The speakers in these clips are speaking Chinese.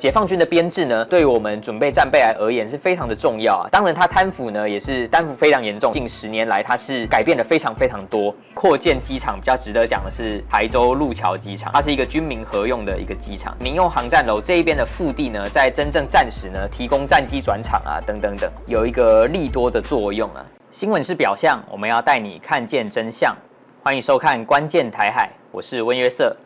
解放军的编制呢，对我们准备战备而言是非常的重要啊。当然，它贪腐呢也是贪腐非常严重。近10年来，它是改变了非常多。扩建机场比较值得讲的是台州路桥机场，它是一个军民合用的一个机场。民用航站楼这一边的腹地呢，在真正战时呢，提供战机转场啊，等，有一个利多的作用啊。新闻是表象，我们要带你看见真相。欢迎收看《关键台海》，我是温约瑟。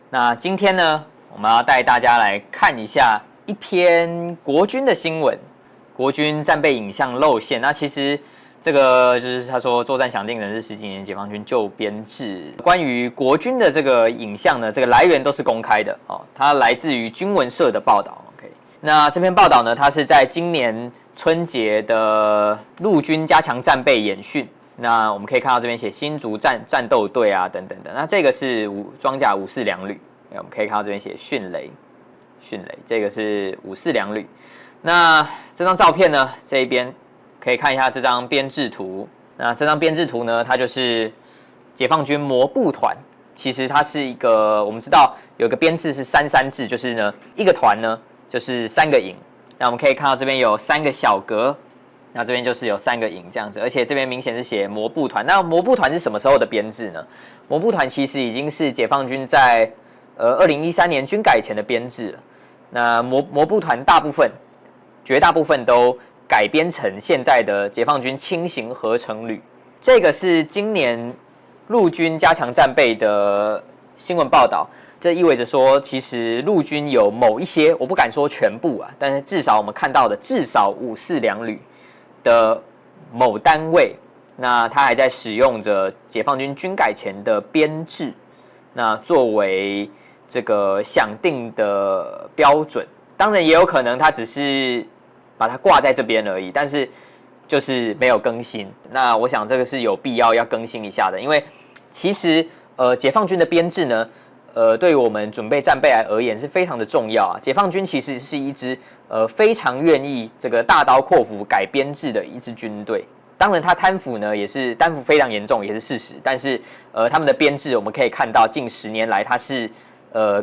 那今天呢？我们要带大家来看一下一篇国军的新闻，国军战备影像露馅。那其实这个就是他说作战详定人是10几年解放军旧编制。关于国军的这个影像呢，这个来源都是公开的哦，它来自于军文社的报道。OK， 那这篇报道呢，它是在今年春节的陆军加强战备演训。那我们可以看到这边写新竹战斗队啊，等。那这个是装甲54两旅。我们可以看到这边写迅雷，这个是54两旅。那这张照片呢，这一边可以看一下这张编制图。那这张编制图呢，它就是解放军模步团。其实它是一个，我们知道有个编制是33制，就是呢一个团呢就是3个营。那我们可以看到这边有3个小格，那这边就是有3个营这样子，而且这边明显是写模步团。那模步团是什么时候的编制呢？模步团其实已经是解放军在2013年军改前的编制了。那模步团绝大部分都改编成现在的解放军轻型合成旅。这个是今年陆军加强战备的新闻报道。这意味着说，其实陆军有某一些，我不敢说全部啊，但是至少我们看到的至少54两旅的某单位，那它还在使用着解放军军改前的编制，那作为这个想定的标准。当然也有可能它只是把它挂在这边而已，但是就是没有更新。那我想这个是有必要更新一下的，因为其实解放军的编制呢，对于我们准备战备而言是非常的重要啊。解放军其实是一支非常愿意这个大刀阔斧改编制的一支军队。当然，它贪腐呢也是贪腐非常严重，也是事实。但是他们的编制我们可以看到，近10年来它是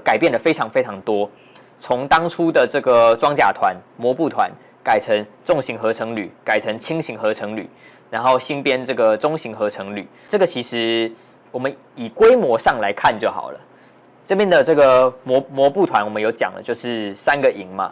改变了非常多。从当初的这个装甲团、模步团改成重型合成旅，改成轻型合成旅，然后新编这个中型合成旅。这个其实我们以规模上来看就好了。这边的这个模步团我们有讲了，就是3个营嘛。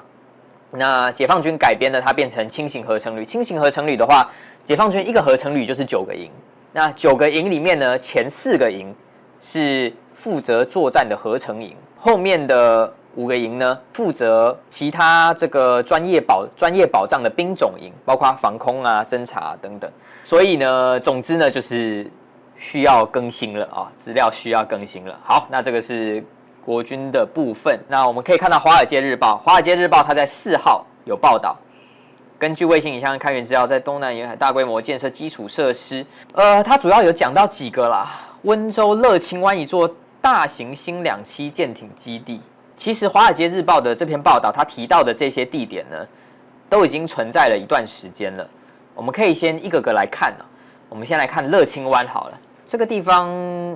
那解放军改编的它变成轻型合成旅。轻型合成旅的话，解放军一个合成旅就是9个营。那9个营里面呢，前4个营是负责作战的合成营，后面的5个营呢，负责其他这个专业保障的兵种营，包括防空啊、侦察等等。所以呢，总之呢，就是需要更新了啊，资料需要更新了。好，那这个是国军的部分。那我们可以看到《华尔街日报》，《华尔街日报》它在4号有报道，根据卫星影像勘源资料，在东南沿海大规模建设基础设施。它主要有讲到几个啦，温州乐清湾一座大型新2栖舰艇基地。其实《华尔街日报》的这篇报道，它提到的这些地点呢，都已经存在了一段时间了。我们可以先一个个来看啊。我们先来看乐清湾好了。这个地方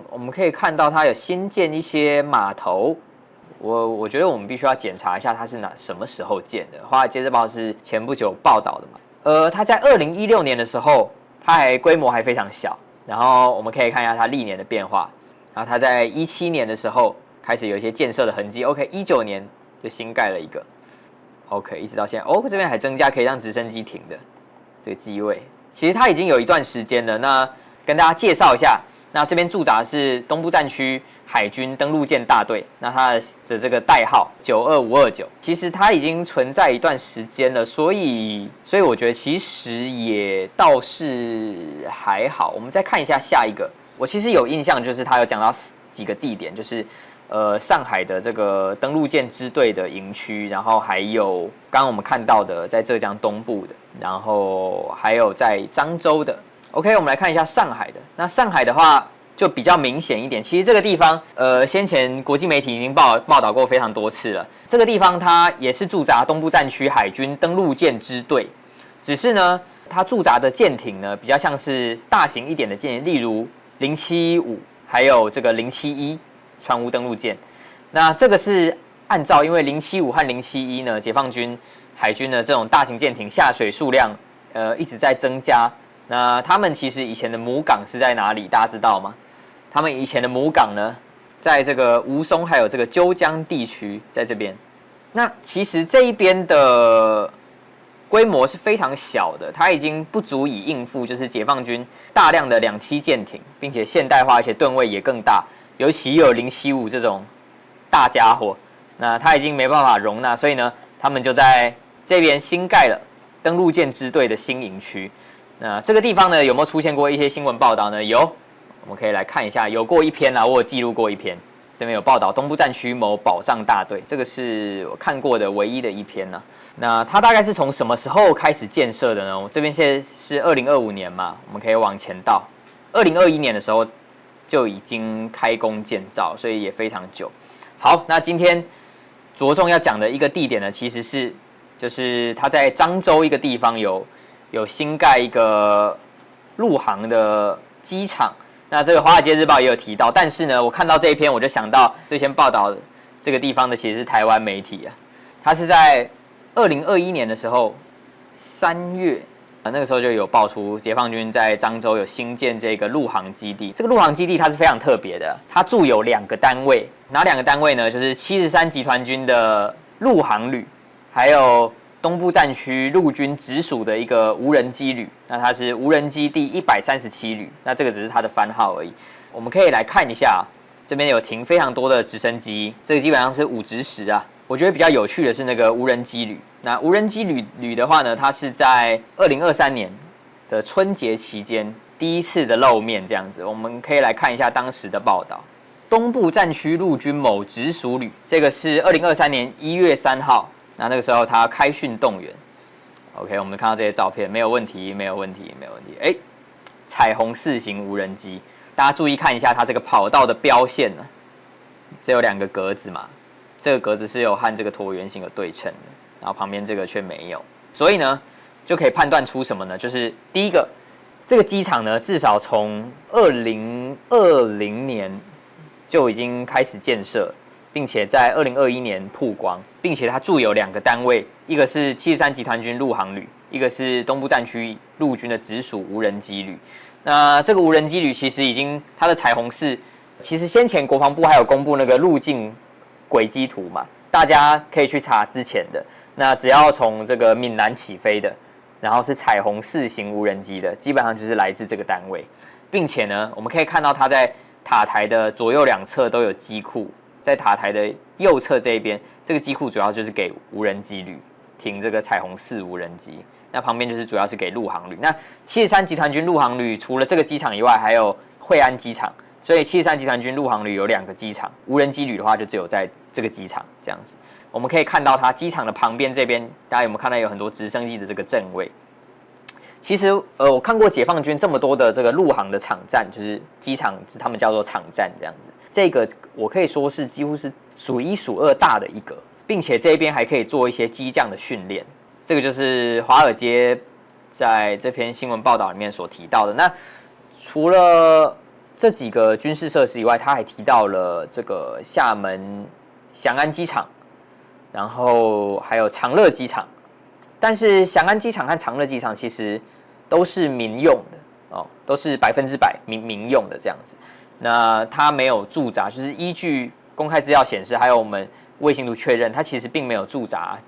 我们可以看到它有新建一些码头。我觉得我们必须要检查一下它是什么时候建的。《华尔街日报》是前不久报道的嘛。它在2016年的时候，它规模还非常小。然后我们可以看一下它历年的变化。然后它在17年的时候开始有一些建设的痕迹。OK，19年就新盖了一个。OK， 一直到现在。这边还增加可以让直升机停的这个机位。其实它已经有一段时间了。那跟大家介绍一下，那这边驻扎是东部战区海军登陆舰大队，那它的这个代号92529，其实它已经存在一段时间了，所以我觉得其实也倒是还好。我们再看一下下一个，我其实有印象，就是他有讲到几个地点，就是上海的这个登陆舰支队的营区，然后还有刚刚我们看到的在浙江东部的，然后还有在漳州的。OK， 我们来看一下上海的。那上海的话就比较明显一点。其实这个地方，先前国际媒体已经报道过非常多次了。这个地方它也是驻扎东部战区海军登陆舰支队，只是呢，它驻扎的舰艇呢比较像是大型一点的舰艇，例如075，还有这个071船坞登陆舰。那这个是按照因为075和071呢，解放军海军的这种大型舰艇下水数量一直在增加。那他们其实以前的母港是在哪里？大家知道吗？他们以前的母港呢，在这个吴淞还有这个鸠江地区，在这边。那其实这一边的规模是非常小的，它已经不足以应付就是解放军大量的2栖舰艇，并且现代化，而且吨位也更大，尤其有075这种大家伙，那它已经没办法容纳，所以呢，他们就在这边新盖了登陆舰支队的新营区。那这个地方呢，有没有出现过一些新闻报道呢？有，我们可以来看一下，有过一篇啦，我有记录过一篇。这边有报道东部战区某保障大队，这个是我看过的唯一的一篇呢。那它大概是从什么时候开始建设的呢？我这边现在是2025年嘛，我们可以往前到2021年的时候就已经开工建造，所以也非常久。好，那今天着重要讲的一个地点呢，其实是就是它在漳州一个地方有新盖一个陆航的机场。那这个《华尔街日报》也有提到，但是呢，我看到这一篇我就想到最先报道这个地方的其实是台湾媒体啊，它是在2021年的时候3月，那个时候就有爆出解放军在漳州有新建这个陆航基地。这个陆航基地它是非常特别的，它驻有2个单位，哪2个单位呢？就是73集团军的陆航旅，还有东部战区陆军直属的一个无人机旅，那它是无人机第137旅，那这个只是它的番号而已。我们可以来看一下，这边有停非常多的直升机，这个基本上是5直10啊。我觉得比较有趣的是那个无人机旅，那无人机旅的话呢，它是在2023年的春节期间第一次的露面，这样子。我们可以来看一下当时的报道。东部战区陆军某直属旅，这个是2023年1月3号。那个时候他开训动员 ，OK， 我们看到这些照片，没有问题，没有问题，没有问题。哎，彩虹4型无人机，大家注意看一下它这个跑道的标线呢，这有2个格子嘛，这个格子是有和这个椭圆形有对称的，然后旁边这个却没有，所以呢，就可以判断出什么呢？就是第一个，这个机场呢，至少从2020年就已经开始建设。并且在2021年曝光，并且它驻有2个单位，一个是73集团军陆航旅，一个是东部战区陆军的直属无人机旅。那这个无人机旅其实已经它的彩虹4，其实先前国防部还有公布那个路径轨迹图嘛，大家可以去查之前的。那只要从这个闽南起飞的，然后是彩虹4型无人机的，基本上就是来自这个单位，并且呢，我们可以看到它在塔台的左右2侧都有机库。在塔台的右侧这一边，这个机库主要就是给无人机旅停这个彩虹4无人机，那旁边就是主要是给陆航旅。那73集团军陆航旅除了这个机场以外，还有惠安机场，所以73集团军陆航旅有2个机场，无人机旅的话就只有在这个机场这样子。我们可以看到它机场的旁边这边，大家有没有看到有很多直升机的这个正位？其实我看过解放军这么多的这个陆航的场站，就是机场，他们叫做场站这样子。这个我可以说是几乎是数1数2大的一个，并且这边还可以做一些机降的训练。这个就是华尔街在这篇新闻报道里面所提到的。那除了这几个军事设施以外，他还提到了这个厦门翔安机场，然后还有长乐机场。但是翔安机场和长乐机场其实都是民用的哦，都是100%民用的这样子。那它没有驻扎，就是依据公开资料显示，还有我们卫星图确认，它其实并没有驻扎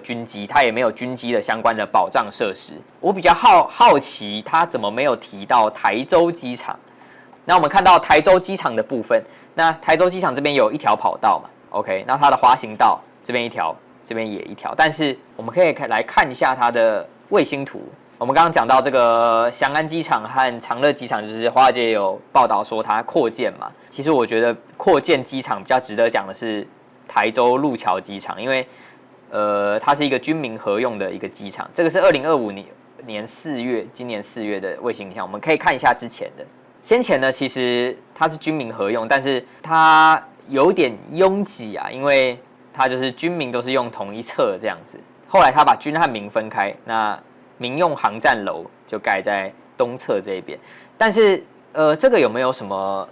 军机，它也没有军机的相关的保障设施。我比较好奇，它怎么没有提到台州机场？那我们看到台州机场的部分，那台州机场这边有1条跑道嘛 ，OK， 那它的滑行道这边1条，这边也1条，但是我们可以来看一下它的卫星图。我们刚刚讲到这个翔安机场和长乐机场，就是华尔街有报道说它扩建嘛。其实我觉得扩建机场比较值得讲的是台州路桥机场，因为它是一个军民合用的一个机场。这个是2025年4月，今年4月的卫星影像，我们可以看一下之前的。先前呢，其实它是军民合用，但是它有点拥挤啊，因为它就是军民都是用同一侧这样子。后来它把军和民分开，那民用航站楼就盖在东侧这一边，但是这个有没有什么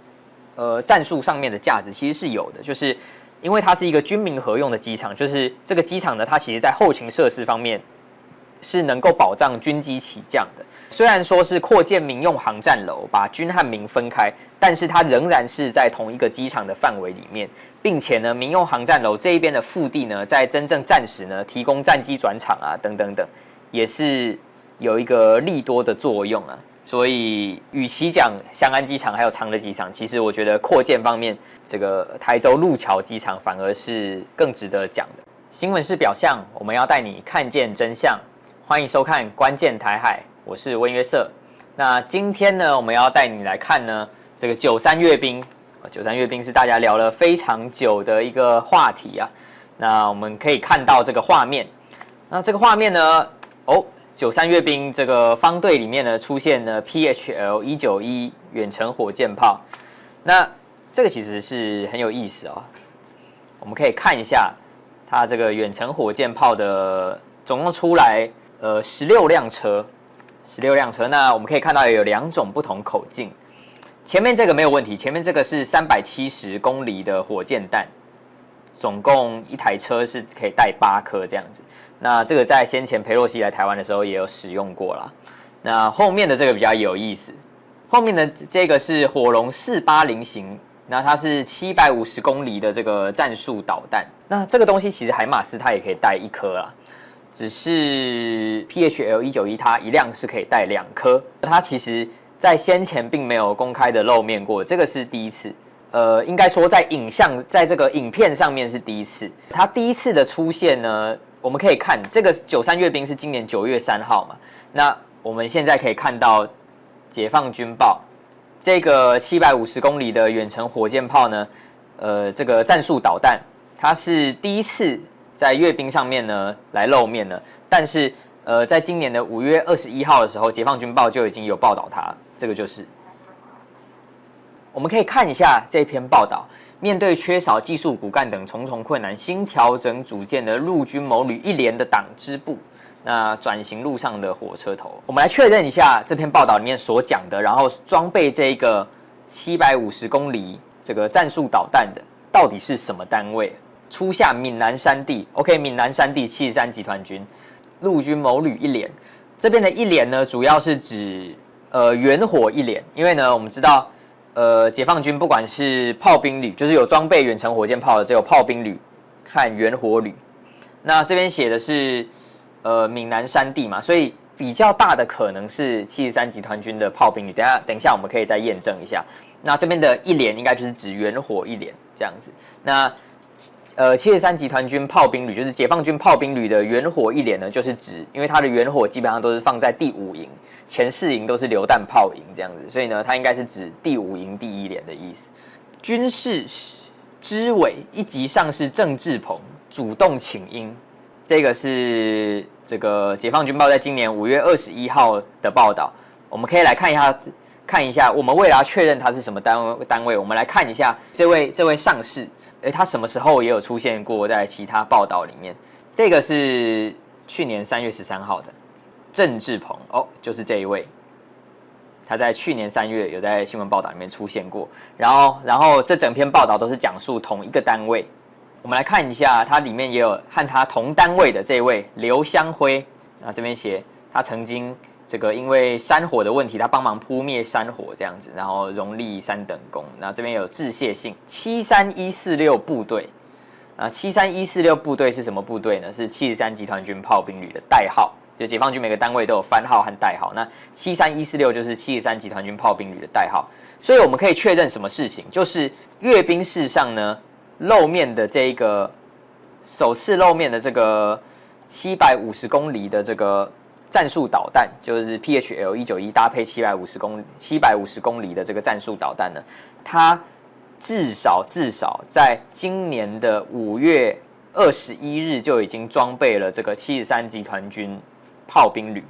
战术上面的价值？其实是有的，就是因为它是一个军民合用的机场，就是这个机场呢，它其实在后勤设施方面是能够保障军机起降的。虽然说是扩建民用航站楼，把军和民分开，但是它仍然是在同一个机场的范围里面，并且呢，民用航站楼这一边的腹地呢，在真正战时呢，提供战机转场啊，等等等，也是有一个利多的作用啊。所以，与其讲翔安机场还有长乐机场，其实我觉得扩建方面，这个台州路桥机场反而是更值得讲的。新闻是表象，我们要带你看见真相。欢迎收看《关键台海》，我是温约瑟。那今天呢，我们要带你来看呢，这个93阅兵。93阅兵是大家聊了非常久的一个话题啊。那我们可以看到这个画面。那这个画面呢，93阅兵这个方队里面呢出现了 PHL-191远程火箭炮。那这个其实是很有意思哦。我们可以看一下它这个远程火箭炮的总共出来16辆车，16辆车。那我们可以看到有2种不同口径。前面这个没有问题，前面这个是370公里的火箭弹，总共一台车是可以带8颗这样子。那这个在先前裴洛西来台湾的时候也有使用过啦。那后面的这个比较有意思，后面的这个是火龙480型，那它是750公里的这个战术导弹。那这个东西其实海马斯它也可以带1颗啦。只是 PHL-191它一辆是可以带2颗，它其实在先前并没有公开的露面过，这个是第一次。应该说在在这个影片上面是第一次。它第一次的出现呢，我们可以看这个93阅兵是今年9月3号嘛，那我们现在可以看到解放军报这个750公里的远程火箭炮呢，这个战术导弹，它是第一次在阅兵上面呢来露面了，但是在今年的5月21号的时候，解放军报就已经有报道它，这个就是我们可以看一下这篇报道。面对缺少技术骨干等重重困难，新调整组建的陆军某旅1连的党支部，那转型路上的火车头，我们来确认一下这篇报道里面所讲的，然后装备这个750公里这个战术导弹的到底是什么单位？初下闽南山地 ，OK， 闽南山地73集团军陆军某旅1连，这边的1连呢，主要是指远火1连，因为呢，我们知道解放军不管是炮兵旅，就是有装备远程火箭炮的，只有炮兵旅和远火旅。那这边写的是闽南山地嘛，所以比较大的可能是73集团军的炮兵旅。等一下我们可以再验证一下。那这边的1连应该就是指远火1连这样子。那73集团军炮兵旅就是解放军炮兵旅的远火1连呢，就是指因为它的远火基本上都是放在第5营，前4营都是榴弹炮营这样子，所以呢，它应该是指第5营第1连的意思。军事支委1级上士郑志鹏主动请缨，这个是这个解放军报在今年5月21号的报道。我们可以来看一下，我们为了要确认它是什么单位，我们来看一下这位上士。他什么时候也有出现过在其他报道里面？这个是去年3月13号的郑志鹏就是这一位，他在去年3月有在新闻报道里面出现过。然后这整篇报道都是讲述同一个单位。我们来看一下，它里面也有和他同单位的这一位刘湘辉，那这边写他曾经这个因为山火的问题，他帮忙扑灭山火这样子，然后荣立3等功。那这边有致谢信73146部队啊，73146部队是什么部队呢？是73集团军炮兵旅的代号，就解放军每个单位都有番号和代号。那73146就是73集团军炮兵旅的代号。所以我们可以确认什么事情？就是阅兵式上呢，露面的这一个首次露面的这个750公里的这个战术导弹，就是 PHL-191搭配750公里的这个战术导弹呢，它至少在今年的5月21日就已经装备了这个73集团军炮兵旅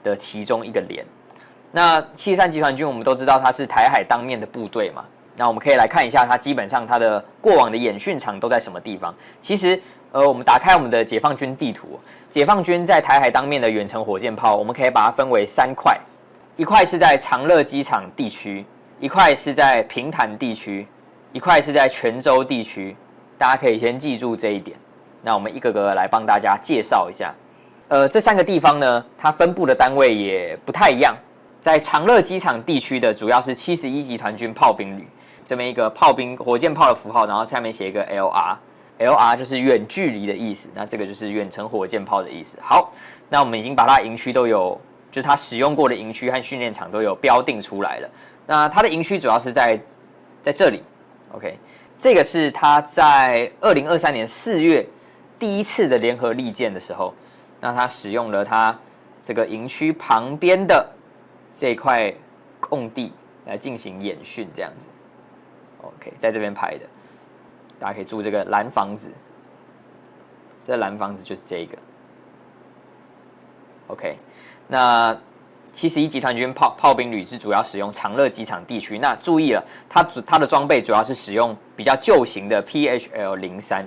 的其中一个连。那73集团军我们都知道它是台海当面的部队嘛，那我们可以来看一下它基本上它的过往的演训场都在什么地方。其实我们打开我们的解放军地图，解放军在台海当面的远程火箭炮，我们可以把它分为3块，一块是在长乐机场地区，一块是在平潭地区，一块是在泉州地区。大家可以先记住这一点。那我们一个个来帮大家介绍一下。这3个地方呢，它分布的单位也不太一样。在长乐机场地区的主要是71集团军炮兵旅，这边一个炮兵火箭炮的符号，然后下面写一个 LR，LR 就是远距离的意思，那这个就是远程火箭炮的意思。好，那我们已经把它营区都有，就是它使用过的营区和训练场都有标定出来了。那它的营区主要是在这里 ，OK， 这个是它在2023年4月第一次的联合利剑的时候，那它使用了它这个营区旁边的这一块空地来进行演训，这样子 ，OK， 在这边拍的，大家可以注意这个蓝房子，这蓝房子就是这个 ，OK， 那71集团军炮兵旅是主要使用长乐机场地区，那注意了，它的装备主要是使用比较旧型的 PHL-03。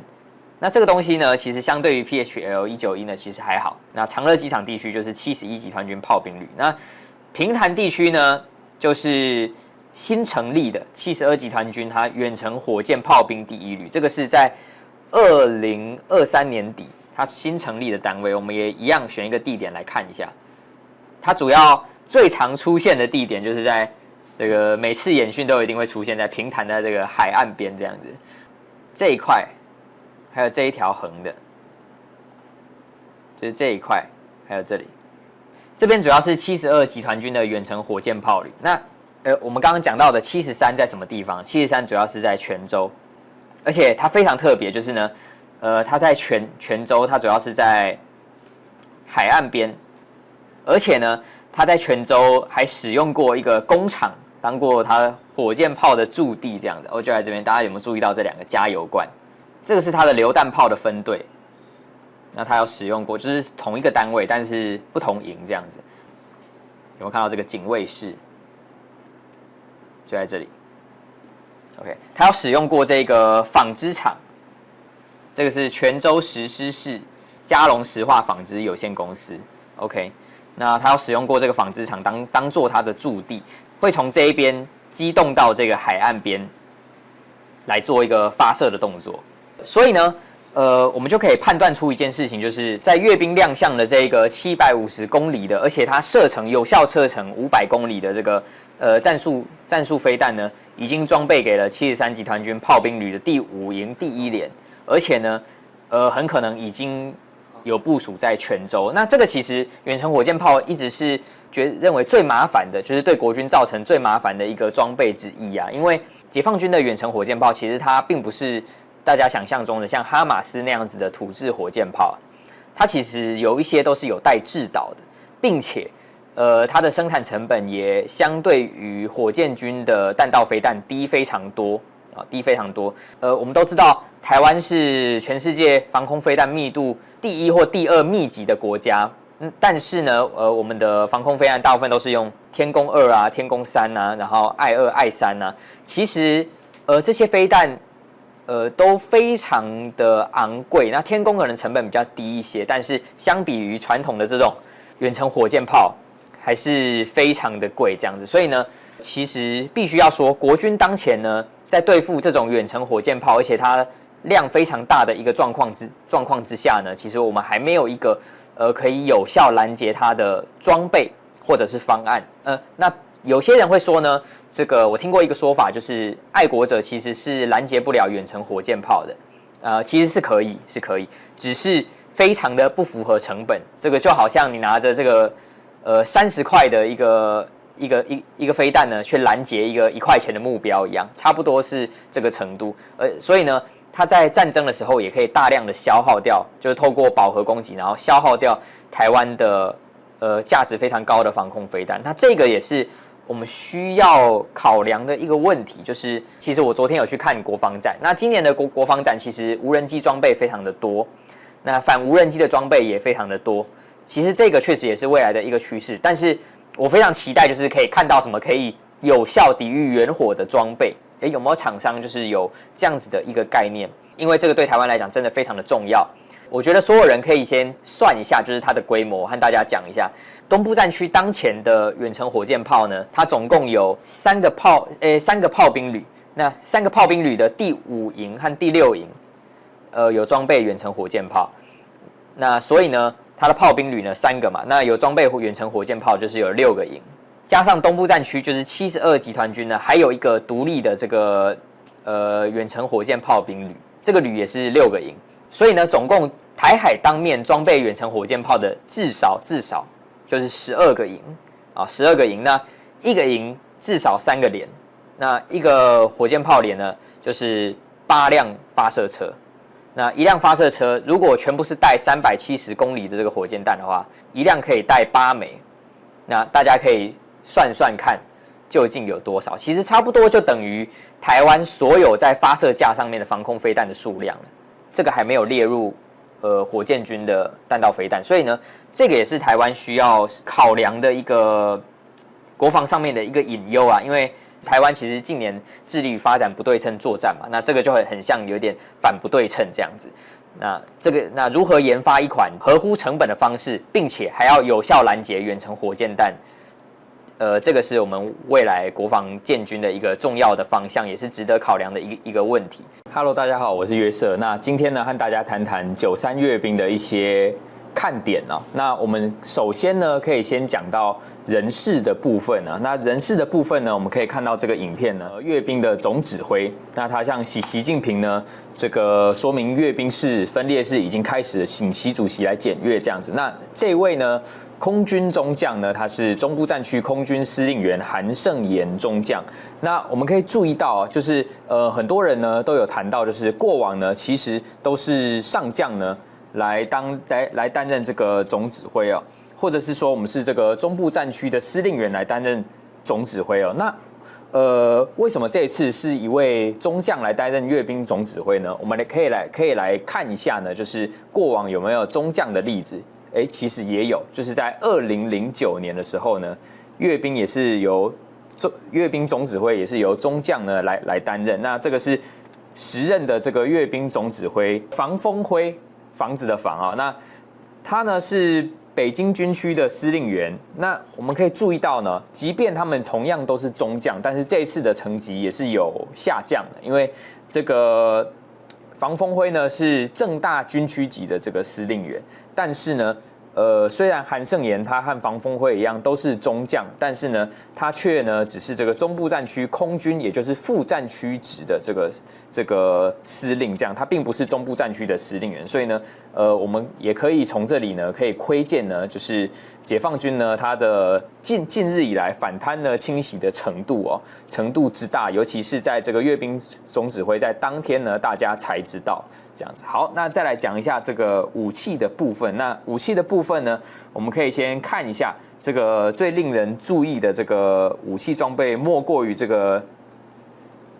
那这个东西呢，其实相对于 PHL-191呢，其实还好。那长乐机场地区就是71集团军炮兵旅，那平潭地区呢，就是新成立的72集团军，它远程火箭炮兵第1旅，这个是在2023年底它新成立的单位。我们也一样选一个地点来看一下，它主要最常出现的地点就是在这个每次演训都一定会出现在平潭的这个海岸边这样子，这一块。还有这一条横的，就是这一块，还有这里，这边主要是72集团军的远程火箭炮旅。那我们刚刚讲到的73在什么地方？73主要是在泉州，而且它非常特别，就是呢，它在泉州，它主要是在海岸边，而且呢，它在泉州还使用过一个工厂，当过它火箭炮的驻地这样的。我就在这边，大家有没有注意到这2个加油罐？这个是它的榴弹炮的分队，那它有使用过，就是同一个单位，但是不同营这样子。有没有看到这个警卫室？就在这里。OK， 它有使用过这个纺织厂，这个是泉州石狮市嘉龙石化纺织有限公司。OK， 那它有使用过这个纺织厂当做它的驻地，会从这一边机动到这个海岸边来做一个发射的动作。所以呢，我们就可以判断出一件事情，就是在阅兵亮相的这个750公里的，而且它有效射程500公里的这个战术飞弹呢，已经装备给了73集团军炮兵旅的第5营第1连，而且呢，很可能已经有部署在泉州。那这个其实远程火箭炮一直是认为最麻烦的，就是对国军造成最麻烦的一个装备之一啊，因为解放军的远程火箭炮其实它并不是大家想象中的像哈马斯那样子的土制火箭炮，它其实有一些都是有带制导的，并且它的生产成本也相对于火箭军的弹道飞弹低非常多啊，低非常多。我们都知道台湾是全世界防空飞弹密度第1或第2密集的国家，但是呢，我们的防空飞弹大部分都是用天宫2啊、天宫3啊，然后爱2、爱3啊，其实这些飞弹都非常的昂贵，那天宫可能成本比较低一些，但是相比于传统的这种远程火箭炮，还是非常的贵这样子。所以呢，其实必须要说，国军当前呢，在对付这种远程火箭炮，而且它量非常大的一个状况之下呢，其实我们还没有一个可以有效拦截它的装备或者是方案。那有些人会说呢，这个我听过一个说法，就是爱国者其实是拦截不了远程火箭炮的，其实是可以，只是非常的不符合成本。这个就好像你拿着这个30块的一个飞弹呢，去拦截一个1块钱的目标一样，差不多是这个程度。所以呢，它在战争的时候也可以大量的消耗掉，就是透过饱和攻击，然后消耗掉台湾的价值非常高的防空飞弹。那这个也是我们需要考量的一个问题，就是其实我昨天有去看国防展，那今年的国防展其实无人机装备非常的多，那反无人机的装备也非常的多，其实这个确实也是未来的一个趋势，但是我非常期待就是可以看到什么可以有效抵御远火的装备，有没有厂商就是有这样子的一个概念，因为这个对台湾来讲真的非常的重要。我觉得所有人可以先算一下，就是它的规模，和大家讲一下。东部战区当前的远程火箭炮呢，它总共有3个炮兵旅，那3个炮兵旅的第5营和第6营，有装备远程火箭炮，那所以呢，它的炮兵旅呢3个嘛，那有装备远程火箭炮就是有6个营，加上东部战区就是72集团军呢，还有一个独立的这个远程火箭炮兵旅，这个旅也是6个营，所以呢，总共台海当面装备远程火箭炮的至少就是12个营啊，12个营，那一个营至少3个连，那一个火箭炮连呢就是8辆发射车。那一辆发射车，如果全部是带370公里的这个火箭弹的话，一辆可以带8枚。那大家可以算算看，究竟有多少？其实差不多就等于台湾所有在发射架上面的防空飞弹的数量了。这个还没有列入火箭军的弹道飞弹，所以呢，这个也是台湾需要考量的一个国防上面的一个隐忧啊，因为台湾其实近年致力于发展不对称作战嘛，那这个就很像有点反不对称这样子。那如何研发一款合乎成本的方式，并且还要有效拦截远程火箭弹？这个是我们未来国防建军的一个重要的方向，也是值得考量的一个问题。Hello， 大家好，我是约瑟。那今天呢，和大家谈谈93阅兵的一些看点哦。那我们首先呢，可以先讲到人事的部分呢。那人事的部分呢，我们可以看到这个影片呢，阅兵的总指挥，那他向习近平呢，这个说明阅兵式分列式已经开始了，请习主席来检阅这样子。那这位呢，空军中将呢，他是中部战区空军司令员韩胜延中将。那我们可以注意到，就是很多人呢都有谈到，就是过往呢其实都是上将呢来担任这个总指挥哦，或者是说我们是这个中部战区的司令员来担任总指挥哦。那为什么这一次是一位中将来担任阅兵总指挥呢？我们可以来看一下呢，就是过往有没有中将的例子？其实也有，就是在2009年的时候呢，阅兵也是由阅兵总指挥也是由中将呢来担任。那这个是时任的这个阅兵总指挥房峰辉，房子的房啊，那他呢是北京军区的司令员。那我们可以注意到呢，即便他们同样都是中将，但是这一次的成绩也是有下降的，因为这个房峰辉呢是正大军区级的这个司令员，但是呢，虽然韩胜延他和房峰辉一样都是中将，但是呢，他却呢只是这个中部战区空军，也就是副战区职的这个司令，这样他并不是中部战区的司令员，所以呢，我们也可以从这里呢可以窥见呢，就是解放军呢他的近日以来反贪呢清洗的程度之大，尤其是在这个阅兵总指挥在当天呢，大家才知道。这样子好，那再来讲一下这个武器的部分。那武器的部分呢，我们可以先看一下这个最令人注意的这个武器装备，莫过于这个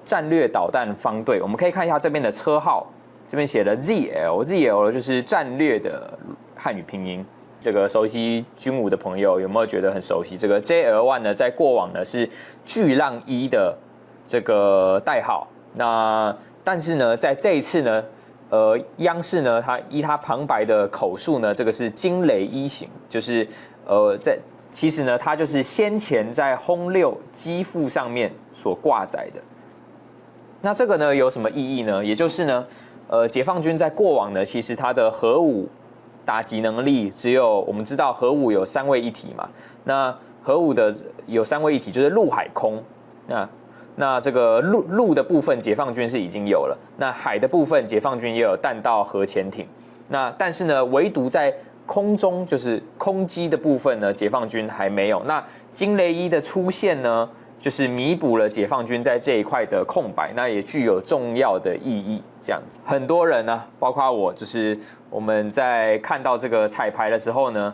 战略导弹方队。我们可以看一下这边的车号，这边写的 ZL 就是战略的汉语拼音。这个熟悉军武的朋友有没有觉得很熟悉？这个 JL1 呢，在过往呢是巨浪1的这个代号。那但是呢，在这一次呢，央视呢，它旁白的口述呢，这个是惊雷1型，就是其实呢，它就是先前在轰6机腹上面所挂载的。那这个呢有什么意义呢？也就是呢，解放军在过往呢，其实它的核武打击能力只有我们知道核武有3位一体嘛，那核武的有3位一体就是陆海空，那这个陆的部分，解放军是已经有了。那海的部分，解放军也有弹道核潜艇。那但是呢，唯独在空中，就是空机的部分呢，解放军还没有。那惊雷1的出现呢，就是弥补了解放军在这一块的空白，那也具有重要的意义。这样子，很多人呢，包括我，就是我们在看到这个彩排的时候呢，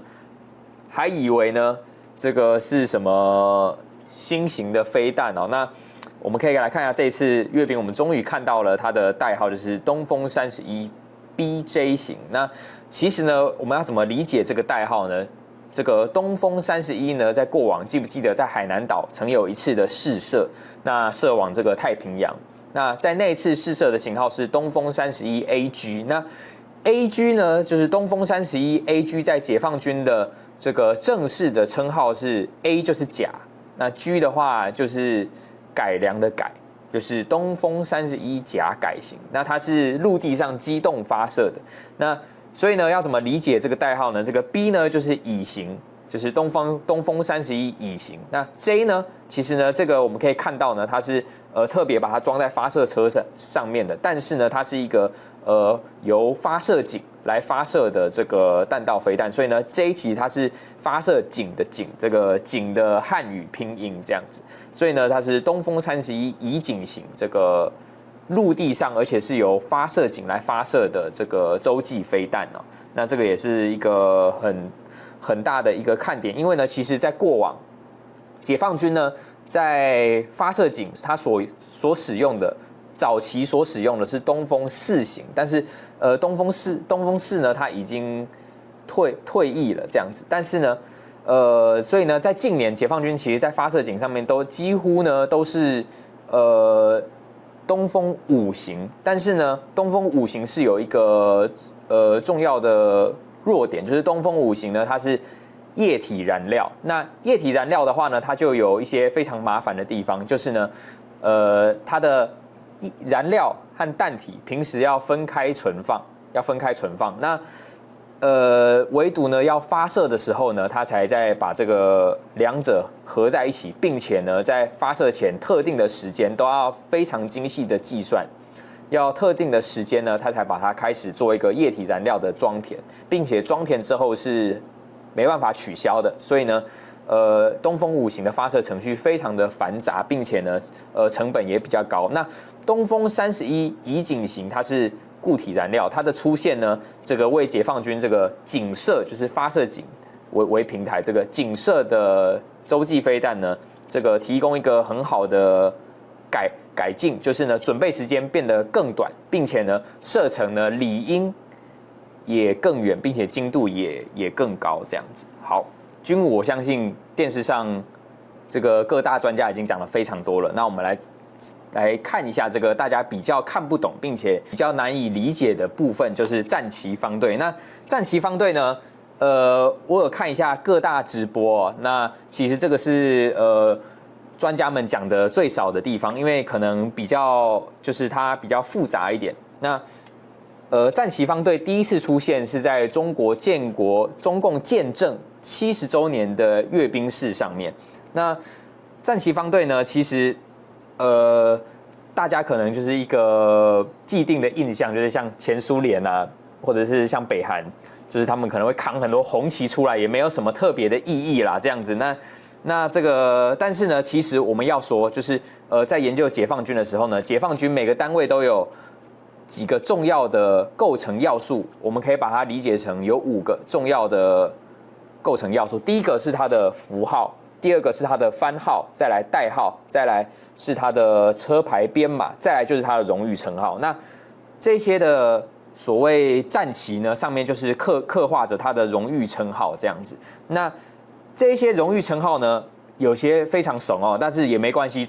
还以为呢，这个是什么新型的飞弹哦。那我们可以来看一下这一次阅兵，我们终于看到了它的代号，就是东风31 BJ 型。那其实呢，我们要怎么理解这个代号呢？这个东风31呢，在过往记不记得在海南岛曾有一次的试射，那射往这个太平洋。那在那一次试射的型号是东风31 AG。那 AG 呢，就是东风31 AG 在解放军的这个正式的称号是 A 就是甲，那 G 的话就是改良的改，就是东风31甲改型，那它是陆地上机动发射的。那所以呢，要怎么理解这个代号呢？这个 B 呢就是乙型，就是东风31乙型。那 J 呢，其实呢，这个我们可以看到呢，它是特别把它装在发射车上面的，但是呢，它是一个由发射井来发射的这个弹道飞弹，所以呢 ，J 其实它是发射井的井，这个井的汉语拼音这样子，所以呢，它是东风31乙井型这个陆地上，而且是由发射井来发射的这个洲际飞弹哦。那这个也是一个很大的一个看点，因为呢，其实在过往解放军呢在发射井它所使用的。早期所使用的是东风4型，但是东风4呢，它已经退役了这样子。但是呢，所以呢，在近年解放军其实在发射井上面都几乎呢都是东风5型，但是呢，东风5型是有一个重要的弱点，就是东风5型呢它是液体燃料。那液体燃料的话呢，它就有一些非常麻烦的地方，就是呢，它的燃料和弹体平时要分开存放，那唯独呢要发射的时候呢，它才在把这个两者合在一起，并且呢在发射前特定的时间都要非常精细的计算，要特定的时间呢，它才把它开始做一个液体燃料的装填，并且装填之后是没办法取消的，所以呢。东风5型的发射程序非常的繁杂，并且呢，成本也比较高。那东风31乙井型它是固体燃料，它的出现呢，这个为解放军这个井射就是发射井为平台，这个井射的洲际飞弹呢，这个提供一个很好的改进，就是呢，准备时间变得更短，并且呢，射程呢理应也更远，并且精度也更高，这样子。好。军武，我相信电视上这个各大专家已经讲了非常多了。那我们来看一下这个大家比较看不懂，并且比较难以理解的部分，就是战旗方队。那战旗方队呢，我有看一下各大直播哦，那其实这个是专家们讲的最少的地方，因为可能比较就是它比较复杂一点。那战旗方队第一次出现是在中共建政70周年的阅兵式上面。那战旗方队呢，其实大家可能就是一个既定的印象，就是像前苏联啊，或者是像北韩，就是他们可能会扛很多红旗出来，也没有什么特别的意义啦，这样子。那这个，但是呢，其实我们要说，就是在研究解放军的时候呢，解放军每个单位都有几个重要的构成要素，我们可以把它理解成有5个重要的构成要素。第一个是它的符号，第二个是它的番号，再来代号，再来是它的车牌编码，再来就是它的荣誉称号。那这些的所谓战旗呢，上面就是刻画着它的荣誉称号这样子。那这些荣誉称号呢，有些非常怂哦，但是也没关系，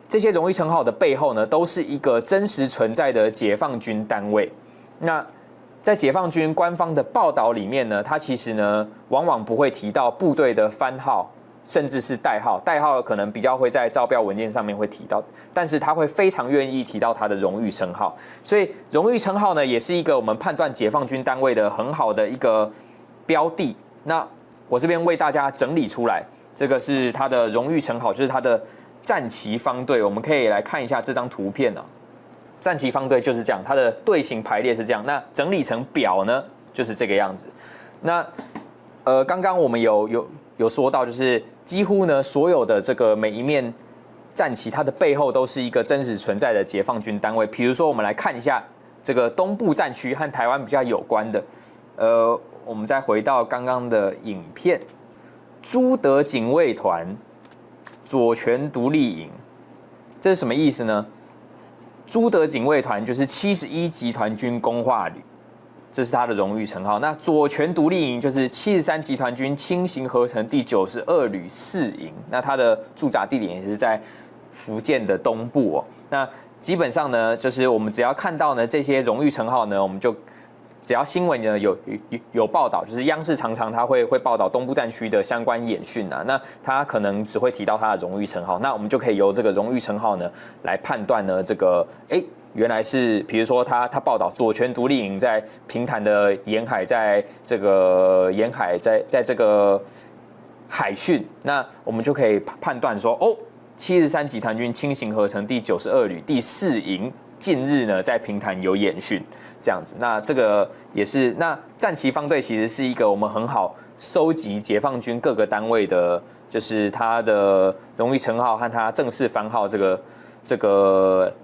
这些荣誉称号的背后呢，都是一个真实存在的解放军单位。那在解放军官方的报道里面呢，它其实呢，往往不会提到部队的番号，甚至是代号。代号可能比较会在招标文件上面会提到，但是他会非常愿意提到他的荣誉称号。所以荣誉称号呢，也是一个我们判断解放军单位的很好的一个标的。那我这边为大家整理出来，这个是他的荣誉称号，就是他的战旗方队。我们可以来看一下这张图片啊。战旗方队就是这样，它的队形排列是这样。那整理成表呢，就是这个样子。那刚刚我们有说到，就是几乎呢所有的这个每一面战旗，它的背后都是一个真实存在的解放军单位。比如说，我们来看一下这个东部战区和台湾比较有关的。我们再回到刚刚的影片，朱德警卫团左权独立营，这是什么意思呢？朱德警卫团就是71集团军工化旅，这是他的荣誉称号。那左权独立营就是73集团军轻型合成第92旅4营，那它的驻扎地点也是在福建的东部哦。那基本上呢，就是我们只要看到呢这些荣誉称号呢，我们就只要新闻呢有报道，就是央视常常他会报道东部战区的相关演训啊，那他可能只会提到他的荣誉称号，那我们就可以由这个荣誉称号呢来判断呢这个原来是，比如说他报道左权独立营在平潭的沿海，在这个沿海在这个海训，那我们就可以判断说73集团军轻型合成第92旅第4营近日呢在平潭有演训，这样子。那这个也是，那战旗方队其实是一个我们很好收集解放军各个单位的，就是他的荣誉称号和他正式番号这个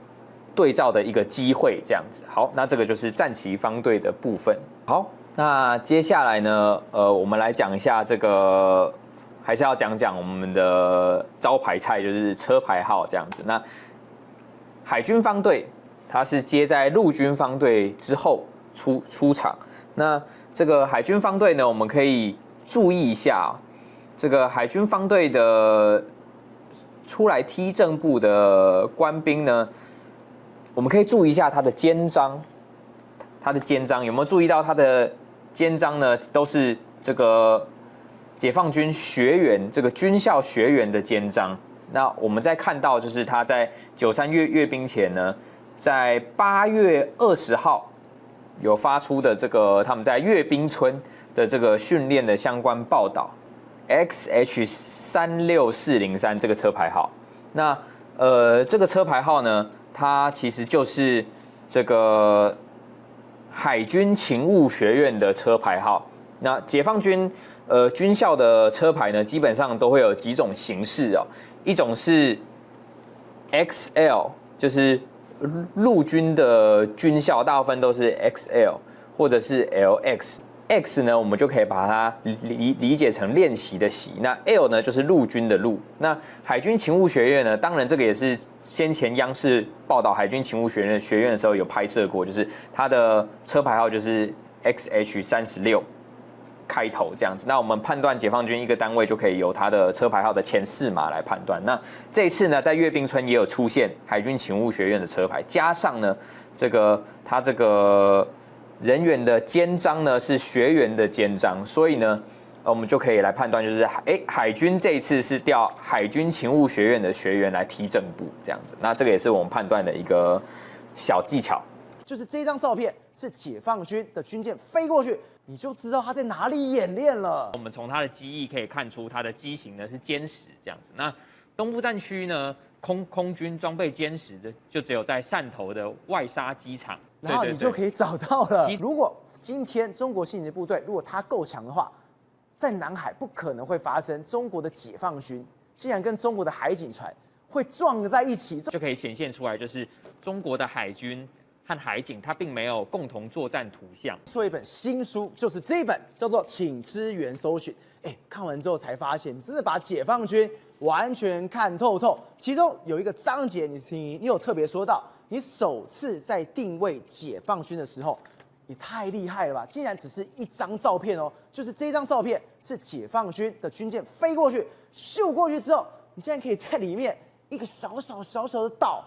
对照的一个机会，这样子。好，那这个就是战旗方队的部分。好，那接下来呢，我们来讲一下这个。还是要讲讲我们的招牌菜，就是车牌号这样子。那海军方队它是接在陆军方队之后出场。那这个海军方队呢，我们可以注意一下这个海军方队的出来踢正步的官兵呢，我们可以注意一下他的肩章，有没有注意到他的肩章呢？都是这个。解放军学员这个军校学员的肩章，那我们再看到就是他在93阅兵前呢，在8月20号有发出的这个他们在阅兵村的这个训练的相关报道 ，XH36403这个车牌号。那这个车牌号呢，它其实就是这个海军勤务学院的车牌号。那解放军军校的车牌呢，基本上都会有几种形式哦。一种是 XL， 就是陆军的军校，大部分都是 XL 或者是 LX。X 呢，我们就可以把它理解成练习的习。那 L 呢，就是陆军的陆。那海军勤务学院呢，当然这个也是先前央视报道海军勤务学院的时候有拍摄过，就是它的车牌号就是 XH36。开头这样子，那我们判断解放军一个单位就可以由它的车牌号的前4码来判断。那这一次呢，在阅兵村也有出现海军勤务学院的车牌，加上呢，它这个人员的肩章呢是学员的肩章，所以呢，我们就可以来判断，就是海军这一次是调海军勤务学院的学员来踢正步这样子。那这个也是我们判断的一个小技巧。就是这张照片是解放军的军舰飞过去，你就知道他在哪里演练了。我们从它的机翼可以看出，它的机型呢是歼10这样子。那东部战区呢，空军装备歼10的，就只有在汕头的外沙机场，然后你就可以找到了。如果今天中国信息部队如果它够强的话，在南海不可能会发生中国的解放军竟然跟中国的海警船会撞在一起，就可以显现出来，就是中国的海军和海警，它并没有共同作战图像。说一本新书，就是这一本，叫做《请支援搜寻》。看完之后才发现，你真的把解放军完全看透透。其中有一个章节，你有特别说到，你首次在定位解放军的时候，也太厉害了吧！竟然只是一张照片哦，就是这张照片是解放军的军舰飞过去，咻过去之后，你竟然可以在里面一个小小的岛。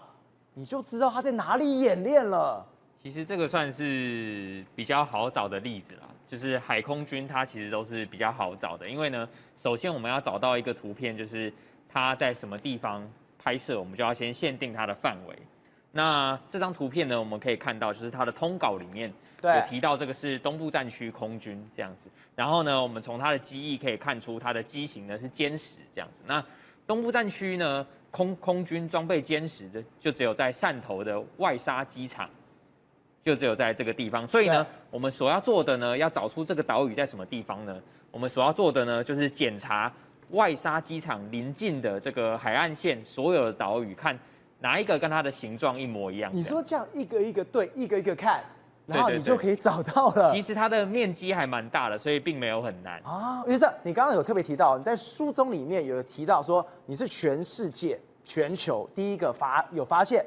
你就知道他在哪里演练了。其实这个算是比较好找的例子啦，就是海空军它其实都是比较好找的，因为呢，首先我们要找到一个图片，就是它在什么地方拍摄，我们就要先限定它的范围。那这张图片呢，我们可以看到，就是它的通稿里面有提到这个是东部战区空军这样子。然后呢，我们从它的机翼可以看出它的机型呢是歼10这样子。那东部战区呢，空军装备歼10的，就只有在汕头的外沙机场，就只有在这个地方。所以呢，我们所要做的呢，要找出这个岛屿在什么地方呢？我们所要做的呢，就是检查外沙机场邻近的这个海岸线所有的岛屿，看哪一个跟它的形状一模一样。你说这样一个一个对，一个一个看，然后你就可以找到了。其实它的面积还蛮大的，所以并没有很难啊。于是你刚刚有特别提到，你在书中里面有提到说，你是全世界、全球第一个发现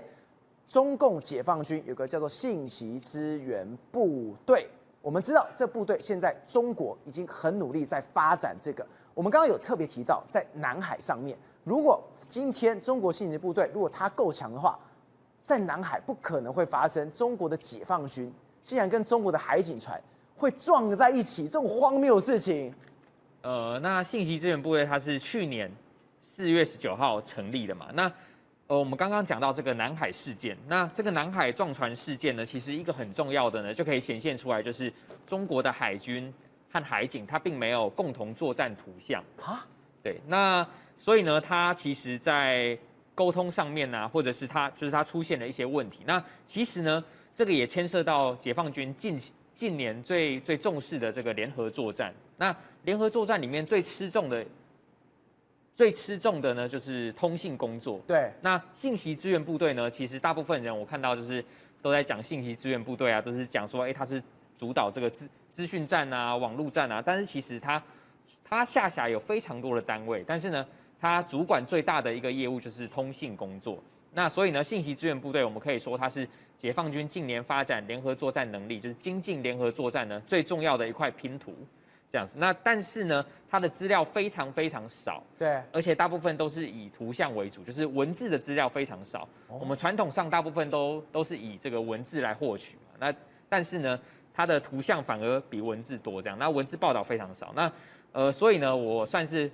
中共解放军有个叫做信息支援部队。我们知道这部队现在中国已经很努力在发展这个。我们刚刚有特别提到，在南海上面，如果今天中国信息部队如果它够强的话，在南海不可能会发生中国的解放军竟然跟中国的海警船会撞在一起，这种荒谬的事情。那信息资源部队它是去年4月19号成立的嘛？那我们刚刚讲到这个南海事件，那这个南海撞船事件呢，其实一个很重要的呢，就可以显现出来，就是中国的海军和海警它并没有共同作战图像啊。对，那所以呢，它其实在沟通上面呢、或者是它出现了一些问题。那其实呢，这个也牵涉到解放军近年最重视的这个联合作战。那联合作战里面最吃重的呢，就是通信工作。对，那信息支援部队呢，其实大部分人我看到就是都在讲信息支援部队啊，都是讲说，他是主导这个资讯战啊、网络战啊。但是其实他下辖有非常多的单位，但是呢，他主管最大的一个业务就是通信工作。那所以呢，信息支援部队我们可以说它是解放军近年发展联合作战能力，就是精进联合作战呢最重要的一块拼图。这样子，那但是呢，它的资料非常非常少，对，而且大部分都是以图像为主，就是文字的资料非常少。我们传统上大部分都是以这个文字来获取嘛，那但是呢，它的图像反而比文字多，这样，那文字报道非常少。那所以呢，我算是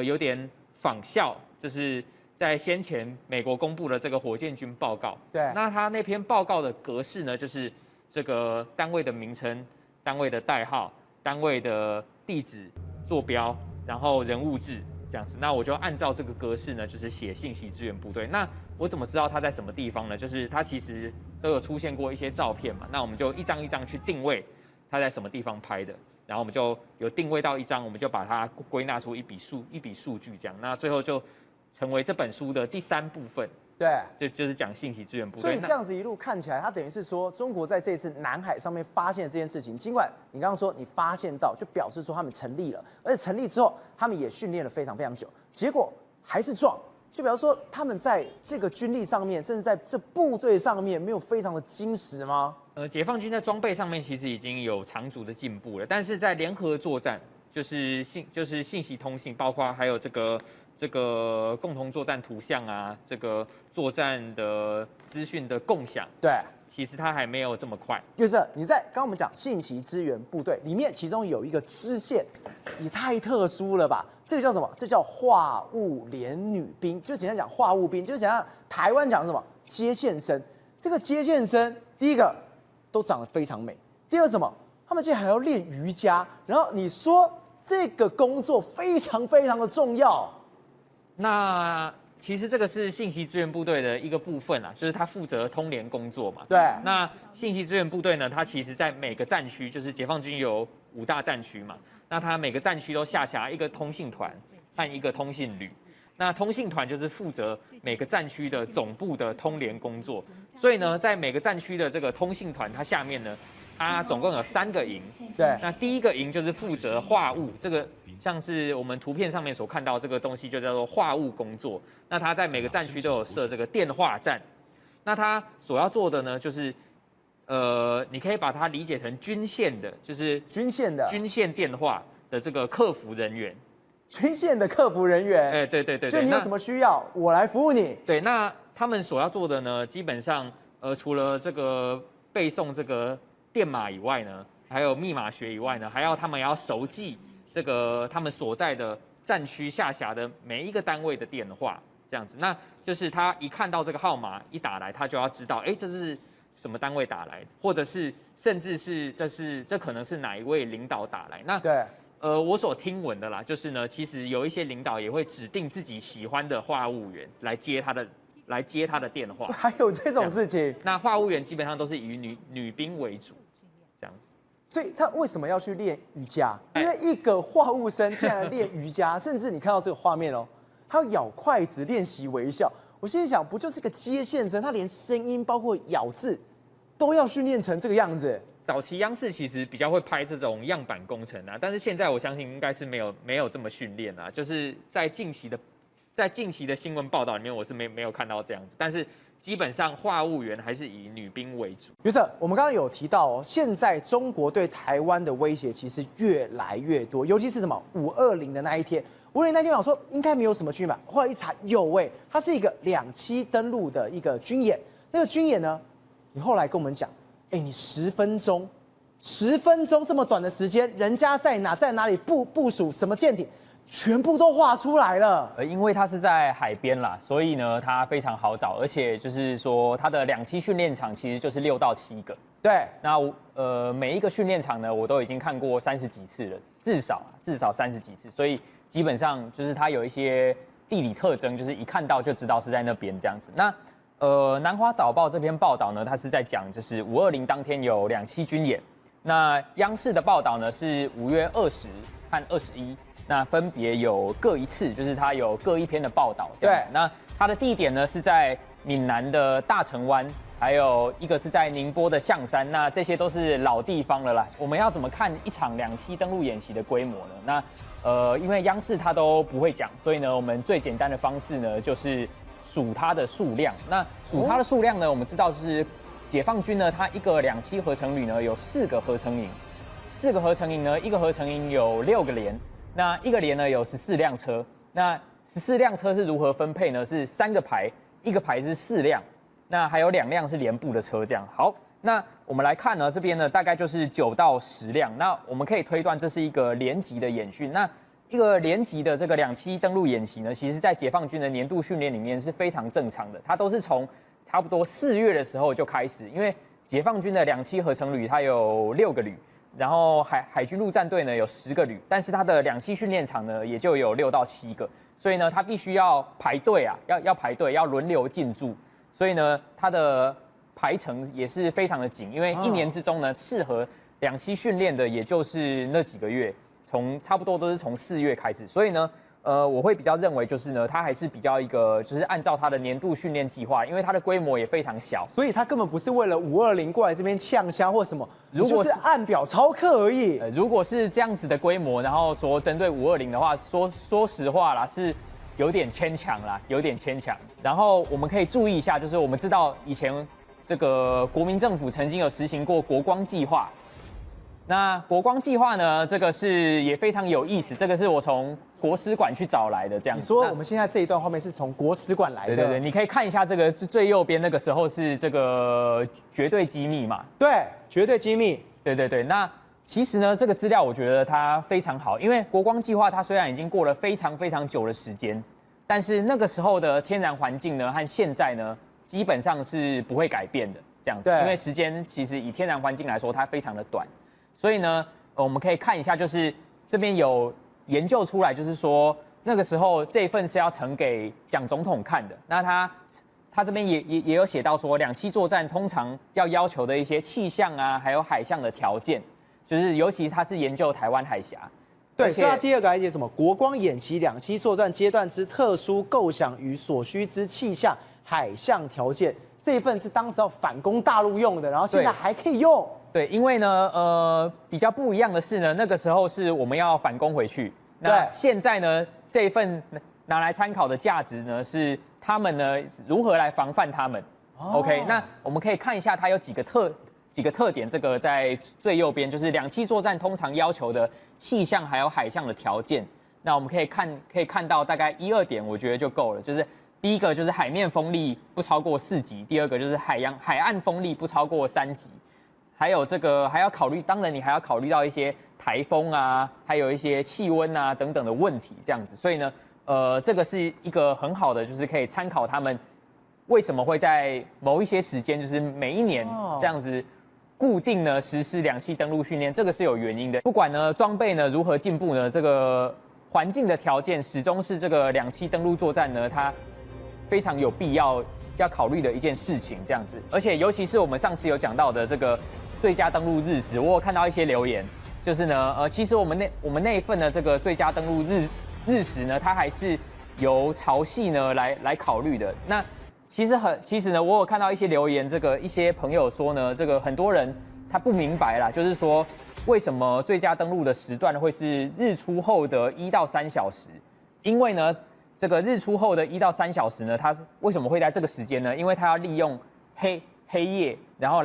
有点仿效，就是在先前美国公布的这个火箭军报告，对，那他那篇报告的格式呢，就是这个单位的名称、单位的代号。单位的地址、坐标，然后人物志这样子，那我就按照这个格式呢，就是写信息支援部队。那我怎么知道它在什么地方呢？就是它其实都有出现过一些照片嘛，那我们就一张一张去定位它在什么地方拍的，然后我们就有定位到一张，我们就把它归纳出一笔数据这样，那最后就成为这本书的第3部分。对，就是讲信息支援部队。所以这样子一路看起来，它等于是说，中国在这次南海上面发现这件事情，尽管你刚刚说你发现到，就表示说他们成立了，而且成立之后，他们也训练了非常非常久，结果还是撞，就比方说他们在这个军力上面，甚至在这部队上面，没有非常的精实吗？解放军在装备上面其实已经有长足的进步了，但是在联合作战，就是信息通信，包括还有这个共同作战图像啊，这个作战的资讯的共享，对，其实它还没有这么快。就是你在刚刚我们讲信息支援部队里面，其中有一个支线，也太特殊了吧？这个叫什么？这叫话务连女兵，就简单讲话务兵，就是讲台湾讲什么接线生。这个接线生，第一个都长得非常美，第二什么？他们竟然还要练瑜伽，然后你说这个工作非常非常的重要。那其实这个是信息支援部队的一个部分啊，就是他负责通联工作嘛。对。那信息支援部队呢，它其实在每个战区，就是解放军有5大战区嘛，那它每个战区都下辖一个通信团和一个通信旅。那通信团就是负责每个战区的总部的通联工作，所以呢，在每个战区的这个通信团，它下面呢，它总共有3个营。对。那第一个营就是负责话务，这个像是我们图片上面所看到这个东西，就叫做话务工作。那它在每个战区都有设这个电话站。那它所要做的呢，就是你可以把它理解成军线的，就是军线电话的这个客服人员。军线的客服人员，对，就你有什么需要，我来服务你。对，那他们所要做的呢，基本上除了这个背诵这个电码以外呢，还有密码学以外呢，他们要熟记这个他们所在的战区下辖的每一个单位的电话，这样子。那就是他一看到这个号码一打来，他就要知道，这是什么单位打来，或者是甚至是这可能是哪一位领导打来。那对。我所听闻的啦，就是呢，其实有一些领导也会指定自己喜欢的话务员来接他的电话。还有这种事情？那话务员基本上都是以女兵为主，这样子。所以他为什么要去练瑜伽？因为一个话务生竟然练瑜伽，甚至你看到这个画面哦，他要咬筷子练习微笑。我心里想，不就是个接线生？他连声音包括咬字都要训练成这个样子。早期央视其实比较会拍这种样板工程啊，但是现在我相信应该是没有这么训练啊，就是在近期的新闻报道里面，我是没有看到这样子，但是基本上话务员还是以女兵为主。于是我们刚刚有提到哦，现在中国对台湾的威胁其实越来越多，尤其是什么520的那一天，520那天我说应该没有什么军演，后来一查有它是一个2栖登陆的一个军演，那个军演呢，你后来跟我们讲。哎，你10分钟这么短的时间，人家在哪里部署什么舰艇，全部都画出来了。因为它是在海边啦，所以呢它非常好找，而且就是说它的2栖训练场其实就是6到7个。对，那每一个训练场呢，我都已经看过30几次了，至少30几次，所以基本上就是它有一些地理特征，就是一看到就知道是在那边这样子。那南华早报这篇报道呢，它是在讲就是520当天有2栖军演。那央视的报道呢是5月20和21，那分别有各一次，就是它有各一篇的报道这样子。那它的地点呢是在闽南的大城湾，还有一个是在宁波的象山，那这些都是老地方了啦。我们要怎么看一场2栖登陆演习的规模呢？那因为央视它都不会讲，所以呢，我们最简单的方式呢就是数它的数量。那数它的数量呢，我们知道就是解放军呢，它一个2栖合成旅呢有4个合成营，4个合成营呢，一个合成营有6个连，那一个连呢有14辆车，那14辆车是如何分配呢？是3个排，一个排是4辆，那还有2辆是连部的车这样。好，那我们来看呢，这边呢大概就是9到10辆，那我们可以推断这是一个连级的演训。那一个连级的这个2栖登陆演习呢，其实在解放军的年度训练里面是非常正常的，它都是从差不多4月的时候就开始，因为解放军的2栖合成旅它有6个旅，然后海军陆战队呢有10个旅，但是它的2栖训练场呢也就有6到7个，所以呢它必须要排队啊，要排队，要轮流进驻，所以呢它的排程也是非常的紧，因为1年之中呢适合2栖训练的也就是那几个月，差不多都是从4月开始，所以呢。我会比较认为就是呢，它还是比较一个就是按照它的年度训练计划，因为它的规模也非常小，所以它根本不是为了520过来这边呛虾或什么，如果就是按表操课而已。如果是这样子的规模，然后说针对520的话，说实话啦，是有点牵强啦，有点牵强。然后我们可以注意一下，就是我们知道以前这个国民政府曾经有实行过国光计划。那国光计划呢？这个是也非常有意思，这个是我从国史馆去找来的，这样。你说我们现在这一段画面是从国史馆来的？对，你可以看一下这个最右边，那个时候是这个绝对机密嘛？对，绝对机密。对。那其实呢，这个资料我觉得它非常好，因为国光计划它虽然已经过了非常非常久的时间，但是那个时候的天然环境呢和现在呢基本上是不会改变的，这样子。因为时间其实以天然环境来说，它非常的短。所以呢，我们可以看一下，就是这边有研究出来，就是说那个时候这一份是要呈给蒋总统看的。那他这边也有写到说，2栖作战通常要求的一些气象啊，还有海象的条件，就是尤其他是研究台湾海峡。对，所以他第2个还写什么？国光演习2栖作战阶段之特殊构想与所需之气象、海象条件。这一份是当时要反攻大陆用的，然后现在还可以用。对，因为呢，比较不一样的是呢，那个时候是我们要反攻回去，那现在呢，这一份拿来参考的价值呢，是他们呢如何来防范他们。OK， 那我们可以看一下它有几个特点，这个在最右边就是2栖作战通常要求的气象还有海象的条件。那我们可以看到大概1、2点，我觉得就够了，就是第一个就是海面风力不超过4级，第2个就是海岸风力不超过3级。还有这个还要考虑，当然你还要考虑到一些台风啊，还有一些气温啊等等的问题，这样子。所以呢，这个是一个很好的，就是可以参考他们为什么会在某一些时间，就是每一年这样子固定呢实施2栖登陆训练，这个是有原因的。不管呢装备呢如何进步呢，这个环境的条件始终是这个2栖登陆作战呢它非常有必要考虑的一件事情，这样子。而且尤其是我们上次有讲到的这个最佳登陆日时，我有看到一些留言，就是呢，其实我们那一份的这个最佳登陆日时呢，它还是由潮汐呢来考虑的。那其实呢，我有看到一些留言，这个一些朋友说呢，这个很多人他不明白啦，就是说为什么最佳登陆的时段会是日出后的1到3小时？因为呢，这个日出后的1到3小时呢，它为什么会在这个时间呢？因为它要利用黑夜，然后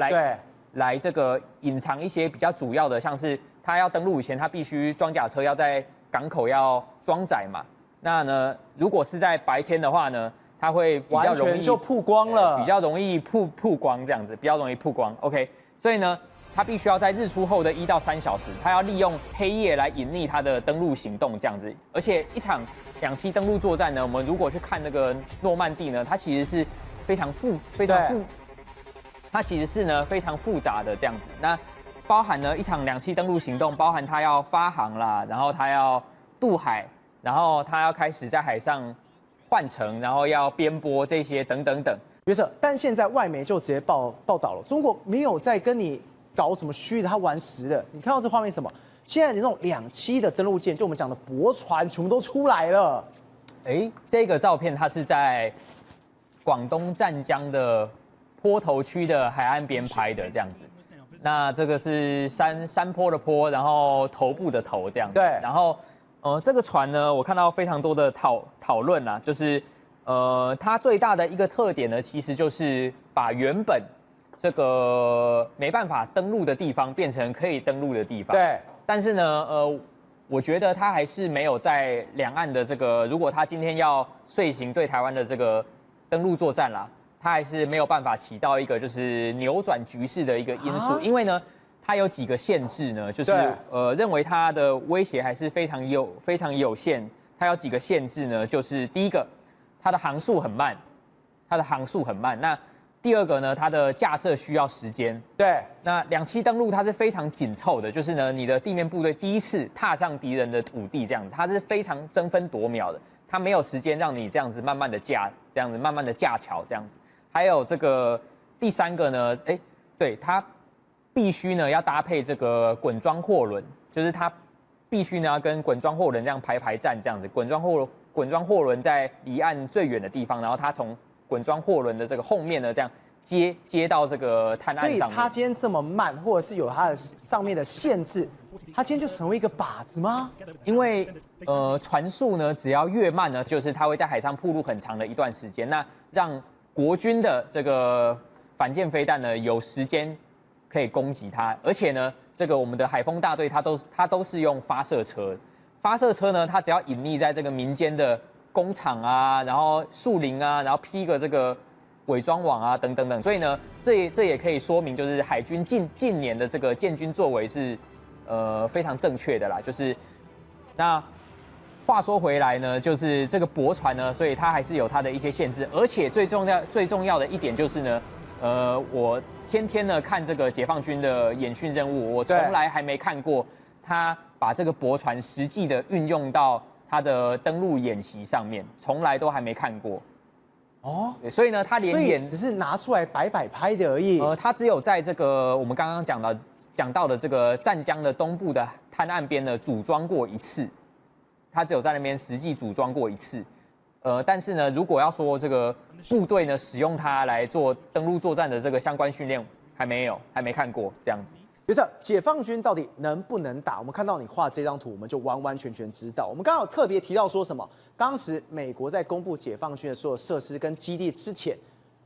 来这个隐藏一些比较主要的，像是他要登陆以前，他必须装甲车要在港口要装载嘛。那呢，如果是在白天的话呢，它会比较完容易全就曝光了，比较容易曝光这样子，比较容易曝光。OK， 所以呢，它必须要在日出后的1到3小时，它要利用黑夜来隐匿它的登陆行动这样子。而且一场2栖登陆作战呢，我们如果去看那个诺曼底呢，它其实是它其实是呢非常复杂的这样子。那包含呢一场2栖登陆行动，包含它要发航啦，然后它要渡海，然后它要开始在海上换乘，然后要编播这些等等等。约瑟，但现在外媒就直接报道了，中国没有在跟你搞什么虚的，他玩实的。你看到这画面是什么？现在你那种2栖的登陆舰，就我们讲的驳船，全部都出来了。这个照片它是在广东湛江的坡头区的海岸边拍的，这样子。那这个是山坡的坡，然后头部的头这样子。对。然后这个船呢，我看到非常多的讨论啦，就是它最大的一个特点呢，其实就是把原本这个没办法登陆的地方变成可以登陆的地方。对。但是呢，我觉得它还是没有在两岸的这个，如果它今天要遂行对台湾的这个登陆作战啦，它还是没有办法起到一个就是扭转局势的一个因素，因为呢，它有几个限制呢，就是认为它的威胁还是非常有限。它有几个限制呢，就是第一个，它的航速很慢，那第二个呢，它的架设需要时间。对，那2栖登陆它是非常紧凑的，就是呢，你的地面部队第一次踏上敌人的土地，这样子，它是非常争分夺秒的，它没有时间让你这样子慢慢的架桥这样子。还有这个第3个呢，对，它必须呢要搭配这个滚装货轮，就是它必须呢要跟滚装货轮这样排站这样子，滚装货轮在离岸最远的地方，然后它从滚装货轮的这个后面呢，这样接到这个滩岸上面。所以它今天这么慢，或者是有它的上面的限制，它今天就成为一个靶子吗？因为船速呢，只要越慢呢，就是它会在海上暴露很长的一段时间，那让国军的这个反舰飞弹呢有时间可以攻击它，而且呢，这个我们的海锋大队它都是用发射车呢，它只要隐匿在这个民间的工厂啊，然后树林啊，然后披个这个伪装网啊，等等等，所以呢，这也可以说明，就是海军近年的这个建军作为是非常正确的啦。就是那话说回来呢，就是这个驳船呢，所以它还是有它的一些限制，而且最重要的一点就是呢，我天天呢看这个解放军的演训任务，我从来还没看过他把这个驳船实际的运用到他的登陆演习上面，从来都还没看过。所以呢，他连只是拿出来摆拍的而已。他只有在这个我们刚刚讲到的这个湛江的东部的滩岸边呢组装过一次，他只有在那边实际组装过一次。但是呢，如果要说这个部队呢使用它来做登陆作战的这个相关训练，还没看过这样子。约瑟，解放军到底能不能打？我们看到你画这张图，我们就完全知道。我们刚刚有特别提到说什么？当时美国在公布解放军的所有设施跟基地之前，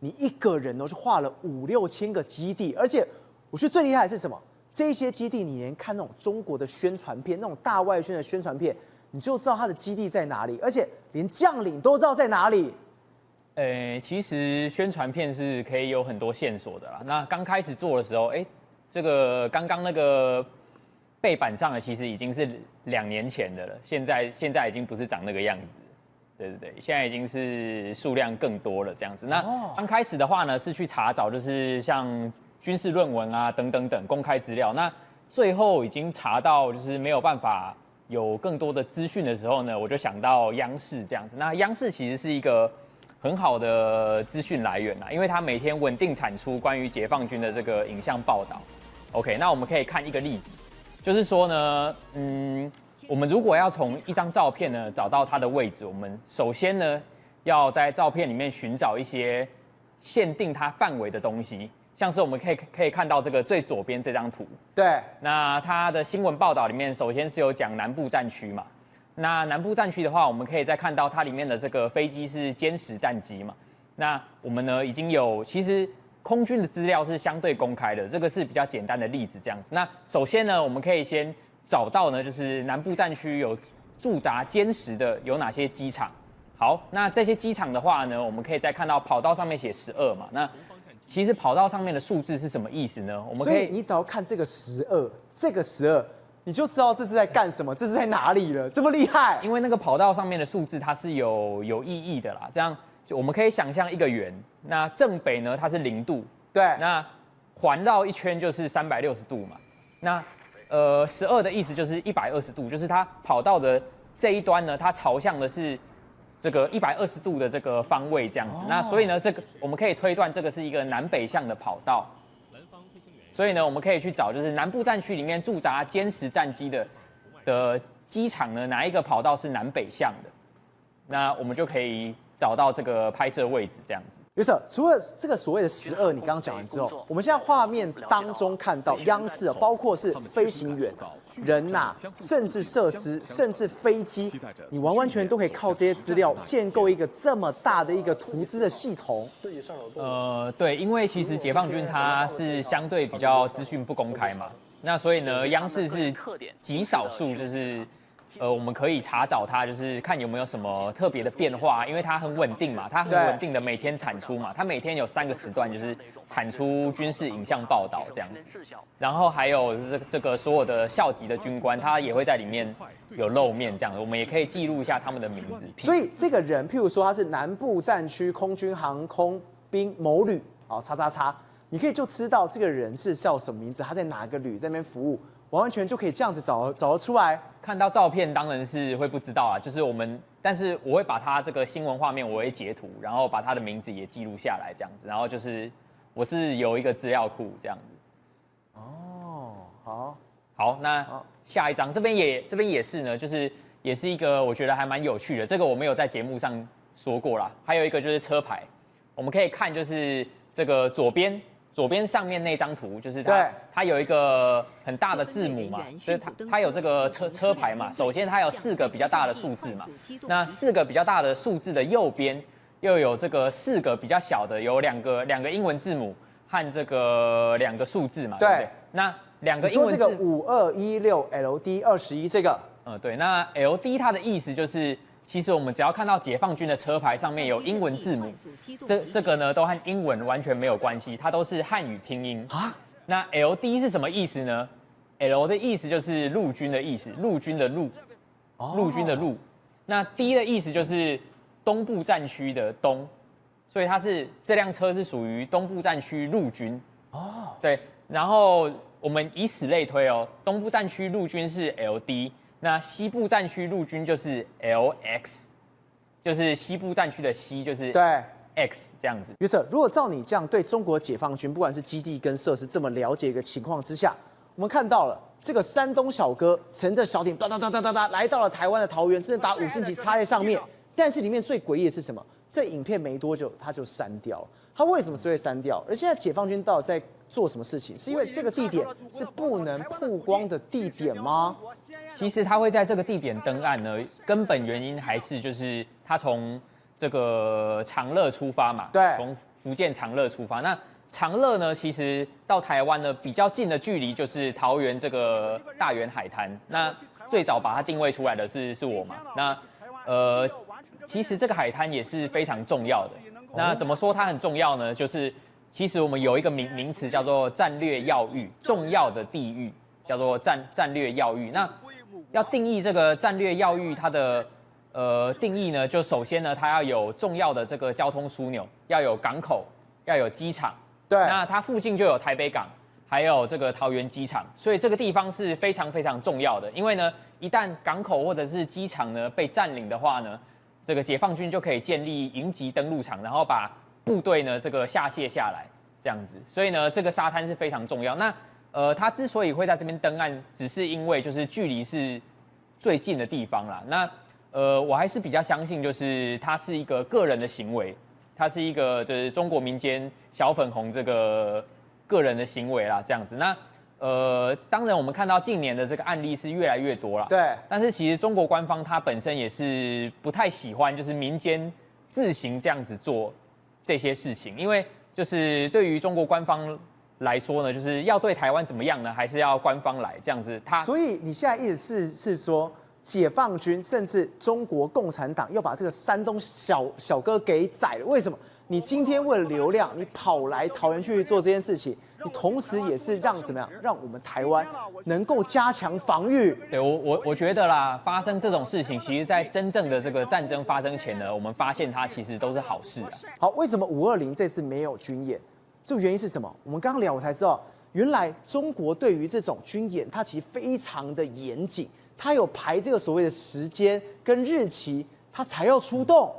你一个人就画了5、6千个基地，而且我觉得最厉害的是什么？这些基地你连看那种中国的宣传片，那种大外宣的宣传片，你就知道它的基地在哪里，而且连将领都知道在哪里。其实宣传片是可以有很多线索的啦。那刚开始做的时候，这个刚刚那个背板上的其实已经是2年前的了，现在已经不是长那个样子，对，现在已经是数量更多了这样子。那刚开始的话呢，是去查找就是像军事论文啊等公开资料。那最后已经查到就是没有办法有更多的资讯的时候呢，我就想到央视这样子。那央视其实是一个很好的资讯来源啦，因为它每天稳定产出关于解放军的这个影像报道。OK， 那我们可以看一个例子，就是说呢，我们如果要从一张照片呢找到它的位置，我们首先呢要在照片里面寻找一些限定它范围的东西，像是我们可以看到这个最左边这张图。对，那它的新闻报道里面首先是有讲南部战区嘛，那南部战区的话，我们可以再看到它里面的这个飞机是歼10战机嘛，那我们呢已经有其实空军的资料是相对公开的，这个是比较简单的例子这样子。那首先呢，我们可以先找到呢，就是南部战区有驻扎歼10的有哪些机场。好，那这些机场的话呢，我们可以再看到跑道上面写12嘛。那其实跑道上面的数字是什么意思呢？我们可以，你只要看这个12，这个12，你就知道这是在干什么，这是在哪里了，这么厉害。因为那个跑道上面的数字它是有意义的啦。这样就我们可以想象一个圆，那正北呢它是0度，对，那环绕一圈就是360度嘛。那12的意思就是120度，就是它跑道的这一端呢，它朝向的是这个120度的这个方位这样子。那所以呢，这个我们可以推断这个是一个南北向的跑道。所以呢，我们可以去找就是南部战区里面驻扎歼10战机的机场呢，哪一个跑道是南北向的？那我们就可以找到这个拍摄位置这样子。有者，除了这个所谓的12，你刚刚讲完之后，我们现在画面当中看到央视，包括是飞行员、人呐、甚至设施，甚至飞机，你完完全都可以靠这些资料建构一个这么大的一个图资的系统。对，因为其实解放军它是相对比较资讯不公开嘛，那所以呢，央视是极少数就是我们可以查找它，就是看有没有什么特别的变化，因为它很稳定嘛，它很稳定的每天产出嘛，它每天有3个时段就是产出军事影像报道这样子，然后还有这个所有的校级的军官，他也会在里面有露面这样子，我们也可以记录一下他们的名字。所以这个人，譬如说他是南部战区空军航空兵某旅，叉叉叉，你可以就知道这个人是叫什么名字，他在哪个旅在那边服务。完全就可以这样子找得出来。看到照片当然是会不知道啊，就是但是我会把他这个新闻画面我会截图，然后把他的名字也记录下来这样子，然后就是我是有一个资料库这样子。好，那下一张这边也是呢，就是也是一个我觉得还蛮有趣的，这个我没有在节目上说过啦。还有一个就是车牌，我们可以看就是这个左边上面那张图，就是它有一个很大的字母嘛，所以它有这个车牌嘛。首先它有4个比较大的数字嘛，那4个比较大的数字的右边又有这个4个比较小的，有两个英文字母和这个2个数字嘛，对不对？那2个英文字，你说这个5216 LD21这个，对，那 LD 它的意思就是。其实我们只要看到解放军的车牌上面有英文字母，这个呢都和英文完全没有关系，它都是汉语拼音啊。那 LD 是什么意思呢 ？L 的意思就是陆军的意思，陆军的陆，陆军的陆。那 D 的意思就是东部战区的东，所以这辆车是属于东部战区陆军。对，然后我们以此类推东部战区陆军是 LD。那西部战区陆军就是 LX， 就是西部战区的西就是对 X 这样子。于是，如果照你这样对中国解放军，不管是基地跟设施这么了解一个情况之下，我们看到了这个山东小哥乘着小艇哒来到了台湾的桃园，甚至把5星旗插在上面。但是里面最诡异的是什么？这影片没多久他就删掉了。他为什么是会删掉？而现在解放军到底在做什么事情？是因为这个地点是不能曝光的地点吗？其实他会在这个地点登岸呢，根本原因还是就是他从这个长乐出发嘛，对，从福建长乐出发。那长乐呢，其实到台湾呢比较近的距离就是桃园这个大园海滩。那最早把它定位出来的是我嘛。那其实这个海滩也是非常重要的。那怎么说它很重要呢？就是其实我们有一个名词叫做战略要域，重要的地域叫做战略要域。那要定义这个战略要域，它的定义呢，就首先呢，它要有重要的这个交通枢纽，要有港口，要有机场。对，那它附近就有台北港，还有这个桃园机场，所以这个地方是非常非常重要的。因为呢，一旦港口或者是机场呢被占领的话呢，这个解放军就可以建立营级登陆场，然后把部队呢这个下卸下来，这样子。所以呢，这个沙滩是非常重要。那他之所以会在这边登岸，只是因为就是距离是最近的地方啦。那我还是比较相信，就是它是一个个人的行为，它是一个就是中国民间小粉红这个个人的行为啦，这样子。那当然我们看到近年的这个案例是越来越多啦。对。但是其实中国官方它本身也是不太喜欢，就是民间自行这样子做这些事情，因为就是对于中国官方来说呢，就是要对台湾怎么样呢？还是要官方来这样子。所以你现在意思是说，解放军甚至中国共产党要把这个山东小哥给宰了。为什么？你今天为了流量，你跑来桃园去做这件事情，你同时也是让怎么样，让我们台湾能够加强防御。对我觉得啦，发生这种事情，其实在真正的这个战争发生前呢，我们发现它其实都是好事啊。好，为什么520这次没有军演？这个原因是什么？我们刚刚聊，我才知道，原来中国对于这种军演，它其实非常的严谨，它有排这个所谓的时间跟日期，它才要出动。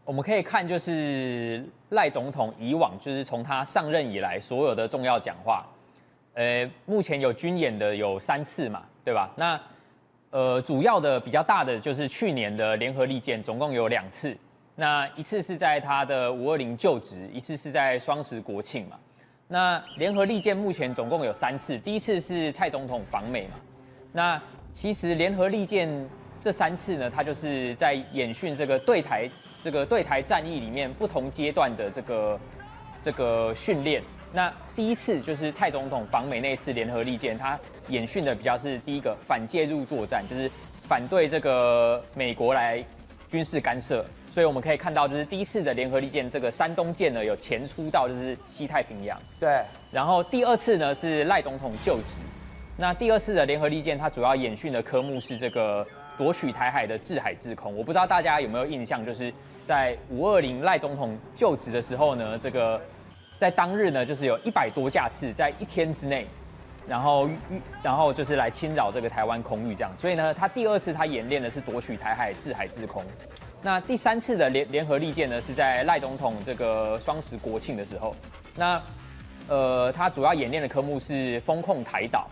我们可以看，就是赖总统以往就是从他上任以来所有的重要讲话，目前有军演的有3次嘛，对吧？那主要的比较大的就是去年的联合利剑，总共有2次。那一次是在他的520就职，一次是在双十国庆嘛。那联合利剑目前总共有3次，第一次是蔡总统访美嘛。那其实联合利剑这3次呢，它就是在演训这个对台战役里面不同阶段的这个训练。那第一次就是蔡总统访美那次联合利剑，他演训的比较是第一个反介入作战，就是反对这个美国来军事干涉。所以我们可以看到，就是第一次的联合利剑这个山东舰呢有前出到就是西太平洋。对。然后第2次呢是赖总统就职，那第2次的联合利剑它主要演训的科目是这个夺取台海的制海制空。我不知道大家有没有印象，就是在520赖总统就职的时候呢，这个在当日呢就是有100多架次在1天之内，然后就是来侵扰这个台湾空域这样。所以呢，他第2次他演练的是夺取台海制海制空。那第3次的联合利剑呢，是在赖总统这个双十国庆的时候。那他主要演练的科目是封控台岛。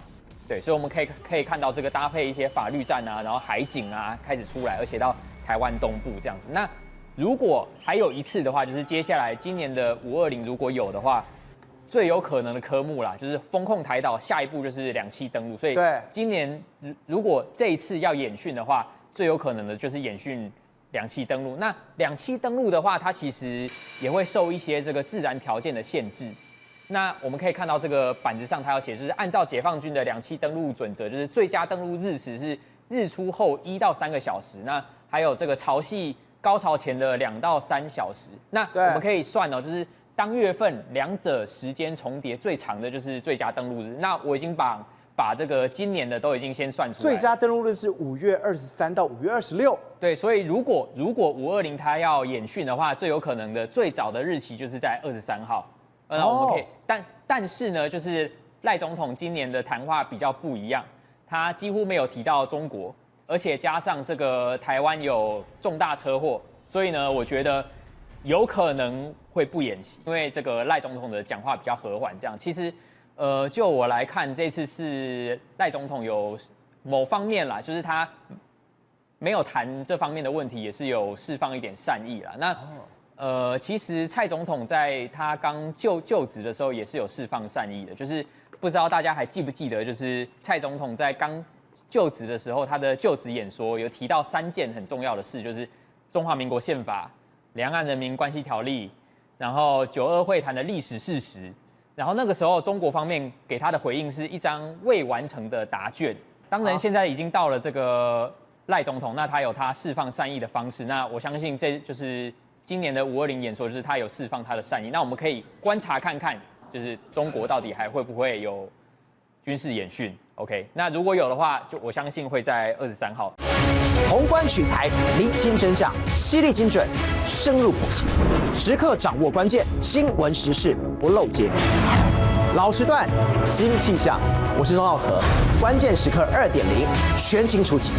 对，所以我们可以看到这个搭配一些法律战啊，然后海警啊开始出来，而且到台湾东部这样子。那如果还有一次的话，就是接下来今年的520如果有的话，最有可能的科目啦，就是封控台岛，下一步就是2栖登陆。所以今年如果这一次要演训的话，最有可能的就是演训2栖登陆。那2栖登陆的话，它其实也会受一些这个自然条件的限制。那我们可以看到这个板子上，它要写，就是按照解放军的2栖登陆准则，就是最佳登陆日时是日出后1到3个小时，那还有这个潮汐高潮前的2到3小时。那我们可以算哦，就是当月份2者时间重叠最长的就是最佳登陆日。那我已经把这个今年的都已经先算出来。最佳登陆日是5月23到5月26。对，所以如果520它要演训的话，最有可能的最早的日期就是在23号。那我们可以，但是呢，就是赖总统今年的谈话比较不一样，他几乎没有提到中国，而且加上这个台湾有重大车祸，所以呢，我觉得有可能会不演习，因为这个赖总统的讲话比较和缓。这样，其实就我来看，这次是赖总统有某方面啦，就是他没有谈这方面的问题，也是有释放一点善意啦。那其实蔡总统在他刚就职的时候也是有释放善意的，就是不知道大家还记不记得，就是蔡总统在刚就职的时候，他的就职演说有提到3件很重要的事，就是中华民国宪法、两岸人民关系条例，然后9·2会谈的历史事实。然后那个时候中国方面给他的回应是一张未完成的答卷。当然现在已经到了这个赖总统，那他有他释放善意的方式，那我相信这就是今年的520演说，就是他有释放他的善意。那我们可以观察看看，就是中国到底还会不会有军事演训 ？OK， 那如果有的话，就我相信会在23号。宏观取材，厘清真相，犀利精准，深入剖析，时刻掌握关键新闻时事，不漏接。老时段，新气象，我是钟浩和，关键时刻2.0，全情出击。